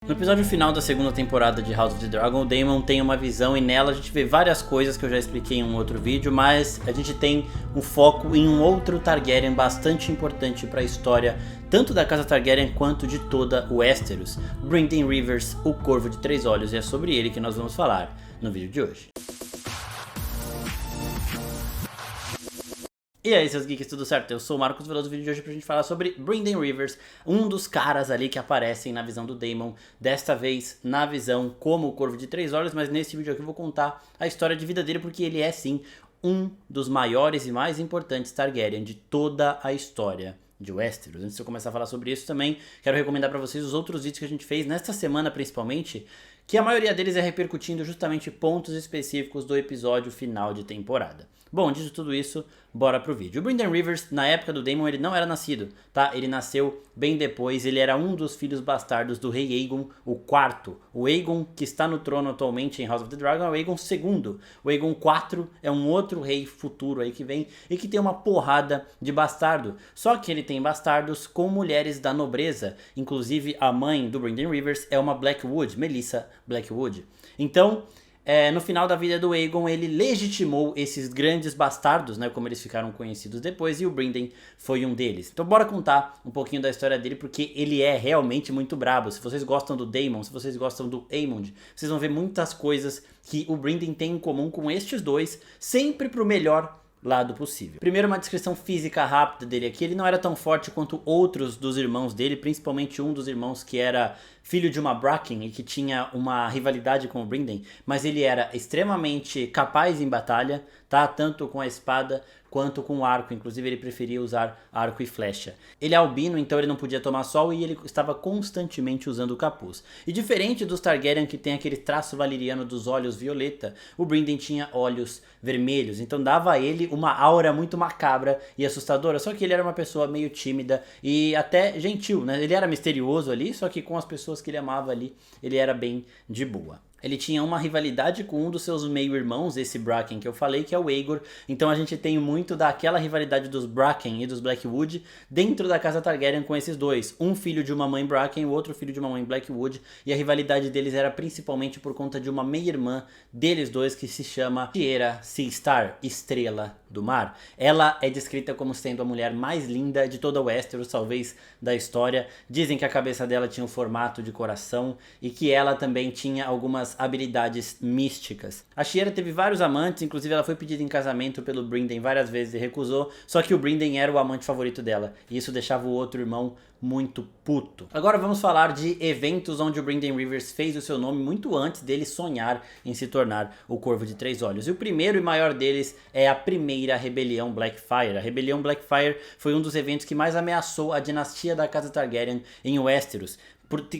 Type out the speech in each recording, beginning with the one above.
No episódio final da segunda temporada de House of the Dragon, o Daemon tem uma visão e nela a gente vê várias coisas que eu já expliquei em um outro vídeo, mas a gente tem um foco em um outro Targaryen bastante importante para a história, tanto da casa Targaryen quanto de toda Westeros, Brynden Rivers, o Corvo de Três Olhos, e é sobre ele que nós vamos falar no vídeo de hoje. E aí, seus geeks, tudo certo? Eu sou o Marcos Veloso, do vídeo de hoje pra gente falar sobre Brynden Rivers, um dos caras ali que aparecem na visão do Daemon, desta vez na visão como o Corvo de Três Olhos, mas nesse vídeo aqui eu vou contar a história de vida dele, porque ele é sim um dos maiores e mais importantes Targaryen de toda a história de Westeros. Antes de eu começar a falar sobre isso também, quero recomendar pra vocês os outros vídeos que a gente fez nesta semana principalmente, que a maioria deles é repercutindo justamente pontos específicos do episódio final de temporada. Bom, dito tudo isso, bora pro vídeo. O Brynden Rivers, na época do Daemon, ele não era nascido, tá? Ele nasceu bem depois, ele era um dos filhos bastardos do rei Aegon o IV. O Aegon, que está no trono atualmente em House of the Dragon, é o Aegon II. O Aegon IV é um outro rei futuro aí que vem e que tem uma porrada de bastardo. Só que ele tem bastardos com mulheres da nobreza, inclusive a mãe do Brynden Rivers é uma Blackwood, Melissa Blackwood. Então, no final da vida do Aegon, ele legitimou esses grandes bastardos, né, como eles ficaram conhecidos depois, e o Brynden foi um deles. Então bora contar um pouquinho da história dele, porque ele é realmente muito brabo. Se vocês gostam do Daemon, se vocês gostam do Aemond, vocês vão ver muitas coisas que o Brynden tem em comum com estes dois, sempre pro melhor lado possível. Primeiro, uma descrição física rápida dele aqui. Ele não era tão forte quanto outros dos irmãos dele, principalmente um dos irmãos que era filho de uma Bracken e que tinha uma rivalidade com o Brynden, mas ele era extremamente capaz em batalha, tá? Tanto com a espada quanto com o arco, inclusive ele preferia usar arco e flecha. Ele é albino, então ele não podia tomar sol e ele estava constantemente usando o capuz. E diferente dos Targaryen, que tem aquele traço valeriano dos olhos violeta, o Brynden tinha olhos vermelhos, então dava a ele uma aura muito macabra e assustadora, só que ele era uma pessoa meio tímida e até gentil, né? Ele era misterioso ali, só que com as pessoas que ele amava ali, ele era bem de boa. Ele tinha uma rivalidade com um dos seus meio-irmãos, esse Bracken que eu falei, que é o Aegor. Então a gente tem muito daquela rivalidade dos Bracken e dos Blackwood dentro da casa Targaryen com esses dois. Um filho de uma mãe Bracken, o outro filho de uma mãe Blackwood. E a rivalidade deles era principalmente por conta de uma meia-irmã deles dois que se chama Rhaenyra Seastar, Estrela do Mar. Ela é descrita como sendo a mulher mais linda de toda Westeros, talvez da história. Dizem que a cabeça dela tinha um formato de coração e que ela também tinha algumas habilidades místicas. A Rhaenyra teve vários amantes, inclusive ela foi pedida em casamento pelo Brynden várias vezes e recusou, só que o Brynden era o amante favorito dela, e isso deixava o outro irmão muito puto. Agora vamos falar de eventos onde o Brynden Rivers fez o seu nome muito antes dele sonhar em se tornar o Corvo de Três Olhos. E o primeiro e maior deles é a primeira rebelião Blackfyre. A rebelião Blackfyre foi um dos eventos que mais ameaçou a dinastia da casa Targaryen em Westeros.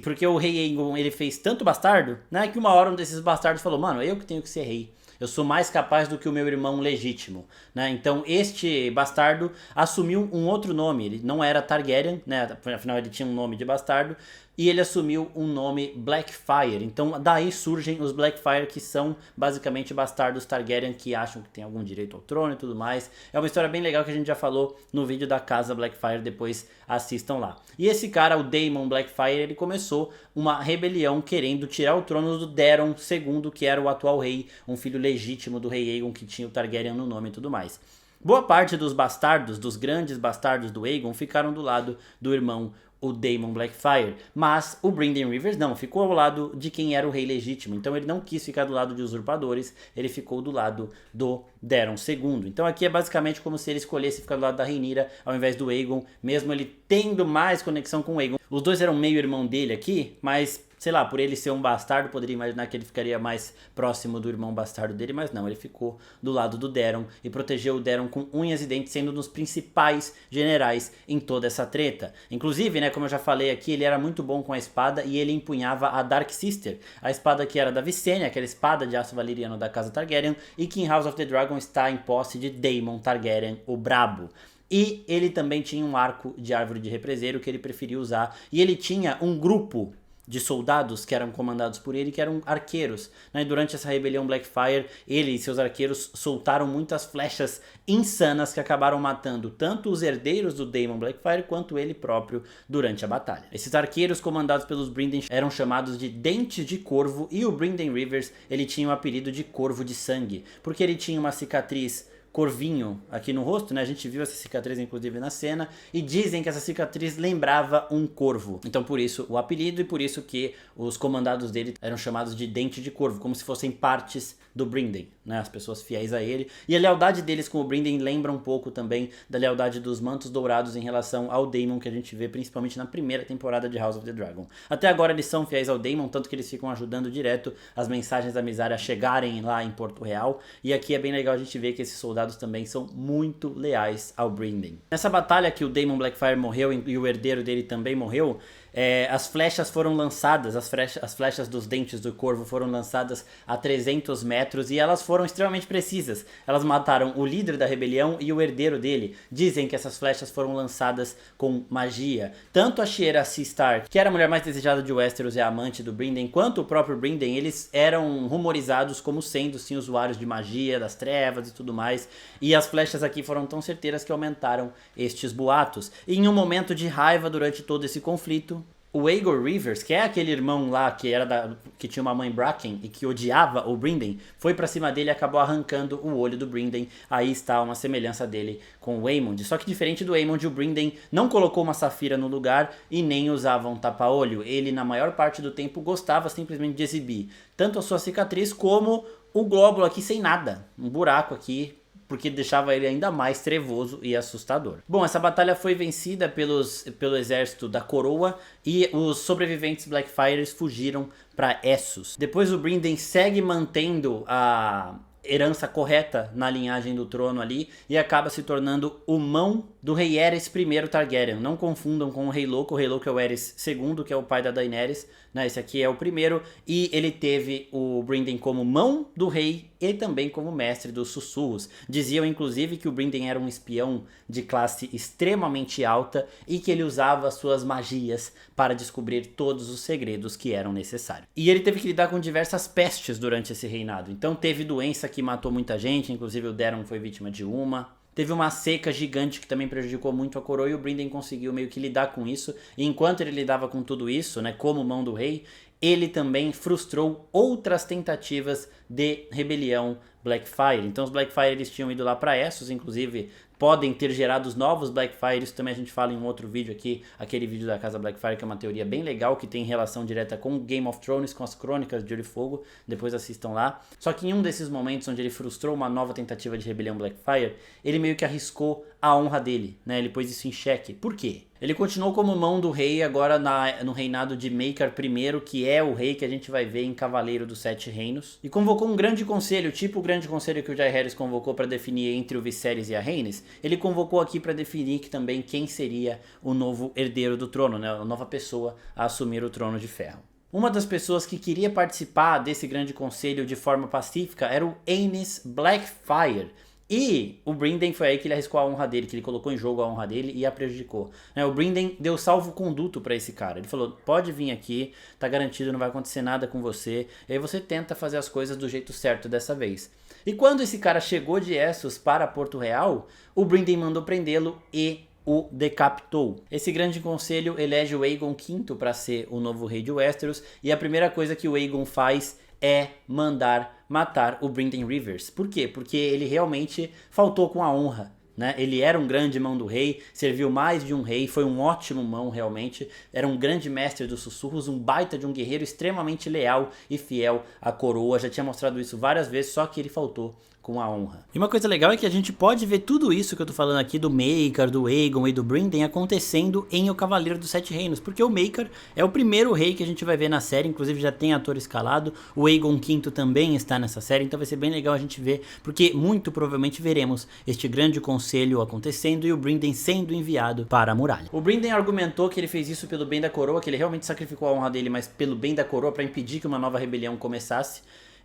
Porque o rei Aegon, ele fez tanto bastardo, né, que uma hora um desses bastardos falou, mano, eu que tenho que ser rei. Eu sou mais capaz do que o meu irmão legítimo, né? Então este bastardo assumiu um outro nome. Ele não era Targaryen, né? Afinal ele tinha um nome de bastardo. E ele assumiu um nome Blackfyre. Então daí surgem os Blackfyre, que são basicamente bastardos Targaryen que acham que tem algum direito ao trono e tudo mais. É uma história bem legal que a gente já falou no vídeo da casa Blackfyre, depois assistam lá. E esse cara, o Daemon Blackfyre, ele começou uma rebelião querendo tirar o trono do Daeron II, que era o atual rei, um filho legítimo do rei Aegon, que tinha o Targaryen no nome e tudo mais. Boa parte dos bastardos, dos grandes bastardos do Aegon, ficaram do lado do irmão, o Daemon Blackfyre, mas o Brynden Rivers não, ficou ao lado de quem era o rei legítimo, então ele não quis ficar do lado de usurpadores, ele ficou do lado do Daeron II. Então aqui é basicamente como se ele escolhesse ficar do lado da Rhaenyra ao invés do Aegon, mesmo ele tendo mais conexão com o Aegon. Os dois eram meio irmão dele aqui, mas sei lá, por ele ser um bastardo, poderia imaginar que ele ficaria mais próximo do irmão bastardo dele, mas não, ele ficou do lado do Daeron e protegeu o Daeron com unhas e dentes, sendo um dos principais generais em toda essa treta. Inclusive, né, como eu já falei aqui, ele era muito bom com a espada e ele empunhava a Dark Sister, a espada que era da Visenya, aquela espada de aço valeriano da casa Targaryen, e que em House of the Dragon está em posse de Daemon Targaryen, o Brabo. E ele também tinha um arco de árvore de represeiro que ele preferia usar, e ele tinha um grupo de soldados que eram comandados por ele, que eram arqueiros, né? Durante essa rebelião Blackfire, ele e seus arqueiros soltaram muitas flechas insanas que acabaram matando tanto os herdeiros do Daemon Blackfire quanto ele próprio durante a batalha. Esses arqueiros comandados pelos Brynden eram chamados de Dentes de Corvo, e o Brynden Rivers, ele tinha o apelido de Corvo de Sangue, porque ele tinha uma cicatriz corvinho aqui no rosto, né? A gente viu essa cicatriz inclusive na cena, e dizem que essa cicatriz lembrava um corvo. Então por isso o apelido, e por isso que os comandados dele eram chamados de Dente de Corvo, como se fossem partes do Brynden, né? As pessoas fiéis a ele. E a lealdade deles com o Brynden lembra um pouco também da lealdade dos Mantos Dourados em relação ao Daemon, que a gente vê principalmente na primeira temporada de House of the Dragon. Até agora eles são fiéis ao Daemon, tanto que eles ficam ajudando direto as mensagens da Mysaria a chegarem lá em Porto Real. E aqui é bem legal a gente ver que esses soldados também são muito leais ao Brynden. Nessa batalha que o Daemon Blackfire morreu e o herdeiro dele também morreu, as flechas foram lançadas, as flechas dos Dentes do Corvo foram lançadas a 300 metros, e elas foram extremamente precisas. Elas mataram o líder da rebelião e o herdeiro dele. Dizem que essas flechas foram lançadas com magia. Tanto a Shiera Sea Stark, que era a mulher mais desejada de Westeros e a amante do Brynden, quanto o próprio Brynden, eles eram rumorizados como sendo sim usuários de magia, das trevas e tudo mais. E as flechas aqui foram tão certeiras que aumentaram estes boatos. E em um momento de raiva durante todo esse conflito, o Aegor Rivers, que é aquele irmão lá que tinha uma mãe Bracken e que odiava o Brynden, foi pra cima dele e acabou arrancando o olho do Brynden. Aí está uma semelhança dele com o Aemond. Só que diferente do Aemond, o Brynden não colocou uma safira no lugar e nem usava um tapa-olho. Ele, na maior parte do tempo, gostava simplesmente de exibir tanto a sua cicatriz como o glóbulo aqui sem nada. Um buraco aqui, porque deixava ele ainda mais trevoso e assustador. Bom, essa batalha foi vencida pelo exército da coroa, e os sobreviventes Blackfires fugiram para Essos. Depois o Brynden segue mantendo a herança correta na linhagem do trono ali, e acaba se tornando o mão do rei Aerys I Targaryen. Não confundam com o Rei Louco. O Rei Louco é o Aerys II, que é o pai da Daenerys, né? Esse aqui é o primeiro, e ele teve o Brynden como mão do rei e também como mestre dos sussurros. Diziam inclusive que o Brynden era um espião de classe extremamente alta e que ele usava suas magias para descobrir todos os segredos que eram necessários. E ele teve que lidar com diversas pestes durante esse reinado. Então teve doença que matou muita gente, inclusive o Daeron foi vítima de uma. Teve uma seca gigante que também prejudicou muito a coroa, e o Brynden conseguiu meio que lidar com isso. E enquanto ele lidava com tudo isso, né, como mão do rei, ele também frustrou outras tentativas de rebelião Blackfire. Então os Blackfire eles tinham ido lá para Essos, inclusive podem ter gerado os novos Blackfire. Isso também a gente fala em um outro vídeo aqui, aquele vídeo da Casa Blackfire, que é uma teoria bem legal, que tem relação direta com Game of Thrones, com as crônicas de Gelo e Fogo. Depois assistam lá. Só que em um desses momentos onde ele frustrou uma nova tentativa de rebelião Blackfire, ele meio que arriscou a honra dele, né? Ele pôs isso em xeque. Por quê? Ele continuou como mão do rei agora no reinado de Maekar I, que é o rei que a gente vai ver em Cavaleiro dos Sete Reinos, e convocou um grande conselho, tipo o grande conselho que o Jaehaerys convocou para definir entre o Viserys e a Rhaenys. Ele convocou aqui para definir que também quem seria o novo herdeiro do trono, né? A nova pessoa a assumir o trono de ferro. Uma das pessoas que queria participar desse grande conselho de forma pacífica era o Aenys Blackfire. E o Brynden foi aí que ele arriscou a honra dele, que ele colocou em jogo a honra dele e a prejudicou. O Brynden deu salvo-conduto pra esse cara. Ele falou, pode vir aqui, tá garantido, não vai acontecer nada com você. E aí você tenta fazer as coisas do jeito certo dessa vez. E quando esse cara chegou de Essos para Porto Real, o Brynden mandou prendê-lo e o decapitou. Esse grande conselho elege o Aegon V para ser o novo rei de Westeros, e a primeira coisa que o Aegon faz é mandar matar o Brynden Rivers. Por quê? Porque ele realmente faltou com a honra, né? Ele era um grande mão do rei, serviu mais de um rei, foi um ótimo mão realmente, era um grande mestre dos sussurros, um baita de um guerreiro extremamente leal e fiel à coroa. Já tinha mostrado isso várias vezes, só que ele faltou com a honra. E uma coisa legal é que a gente pode ver tudo isso que eu tô falando aqui do Maekar, do Aegon e do Brynden acontecendo em O Cavaleiro dos Sete Reinos, porque o Maekar é o primeiro rei que a gente vai ver na série, inclusive já tem ator escalado, o Aegon V também está nessa série, então vai ser bem legal a gente ver, porque muito provavelmente veremos este grande conselho acontecendo e o Brynden sendo enviado para a muralha. O Brynden argumentou que ele fez isso pelo bem da coroa, que ele realmente sacrificou a honra dele, mas pelo bem da coroa, para impedir que uma nova rebelião começasse.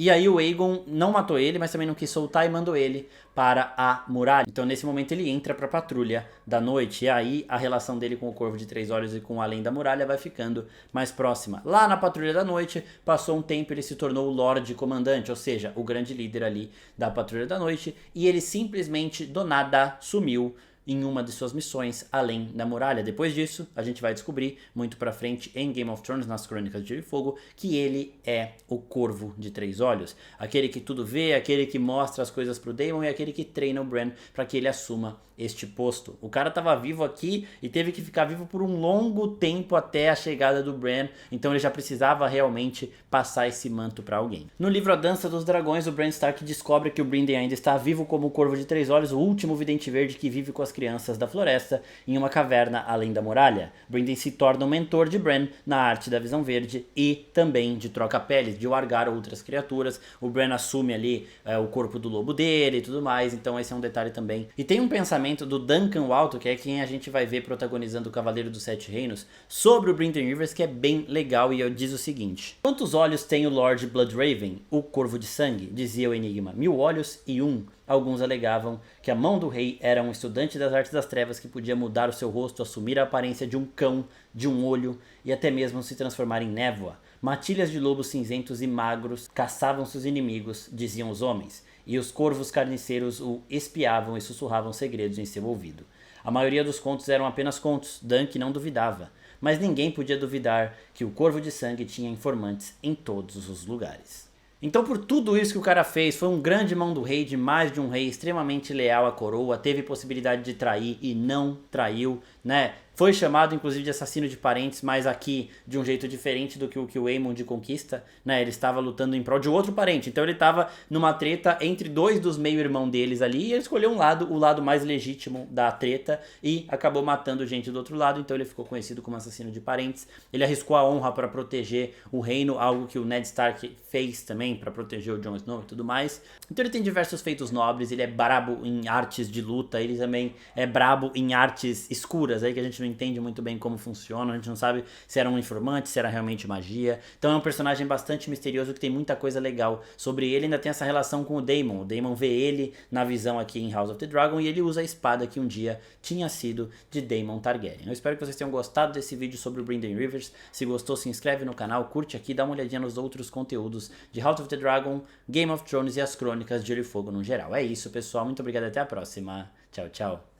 E aí o Aegon não matou ele, mas também não quis soltar e mandou ele para a muralha. Então nesse momento ele entra para a patrulha da noite. E aí a relação dele com o Corvo de Três Olhos e com o Além da Muralha vai ficando mais próxima. Lá na patrulha da noite, passou um tempo, ele se tornou o Lorde Comandante, ou seja, o grande líder ali da patrulha da noite. E ele simplesmente do nada sumiu em uma de suas missões além da muralha. Depois disso, a gente vai descobrir muito pra frente em Game of Thrones, nas Crônicas de Gelo e Fogo, que ele é o Corvo de Três Olhos. Aquele que tudo vê, aquele que mostra as coisas pro Daemon e aquele que treina o Bran para que ele assuma este posto. O cara tava vivo aqui e teve que ficar vivo por um longo tempo até a chegada do Bran, então ele já precisava realmente passar esse manto para alguém. No livro A Dança dos Dragões, o Bran Stark descobre que o Brynden ainda está vivo como o Corvo de Três Olhos, o último vidente verde que vive com as crianças da floresta em uma caverna além da muralha. Brynden se torna o mentor de Bran na arte da visão verde e também de troca-peles, de wargar outras criaturas. O Bran assume ali o corpo do lobo dele e tudo mais, então esse é um detalhe também. E tem um pensamento do Duncan Walton, que é quem a gente vai ver protagonizando o Cavaleiro dos Sete Reinos, sobre o Brynden Rivers, que é bem legal, e diz o seguinte: quantos olhos tem o Lord Bloodraven, o Corvo de Sangue? Dizia o enigma. 1000 olhos e um. Alguns alegavam que a mão do rei era um estudante das artes das trevas que podia mudar o seu rosto, assumir a aparência de um cão, de um olho e até mesmo se transformar em névoa. Matilhas de lobos cinzentos e magros caçavam seus inimigos, diziam os homens, e os corvos carniceiros o espiavam e sussurravam segredos em seu ouvido. A maioria dos contos eram apenas contos, Dunk não duvidava, mas ninguém podia duvidar que o Corvo de Sangue tinha informantes em todos os lugares. Então por tudo isso que o cara fez, foi um grande mão do rei, de mais de um rei, extremamente leal à coroa, teve possibilidade de trair e não traiu, né? Foi chamado inclusive de assassino de parentes, mas aqui de um jeito diferente do que o Aemond conquista, né? Ele estava lutando em prol de outro parente, então ele estava numa treta entre dois dos meio-irmão deles ali, e ele escolheu um lado, o lado mais legítimo da treta, e acabou matando gente do outro lado, então ele ficou conhecido como assassino de parentes. Ele arriscou a honra para proteger o reino, algo que o Ned Stark fez também para proteger o Jon Snow e tudo mais. Então ele tem diversos feitos nobres, ele é brabo em artes de luta, ele também é brabo em artes escuras, aí que a gente não entende muito bem como funciona, a gente não sabe se era um informante, se era realmente magia. Então é um personagem bastante misterioso que tem muita coisa legal sobre ele, ainda tem essa relação com o Daemon. O Daemon vê ele na visão aqui em House of the Dragon e ele usa a espada que um dia tinha sido de Daemon Targaryen. Eu espero que vocês tenham gostado desse vídeo sobre o Brynden Rivers. Se gostou, se inscreve no canal, curte aqui, dá uma olhadinha nos outros conteúdos de House of the Dragon, Game of Thrones e as Crônicas de Gelo e Fogo no geral. É isso, pessoal. Muito obrigado, até a próxima. Tchau, tchau.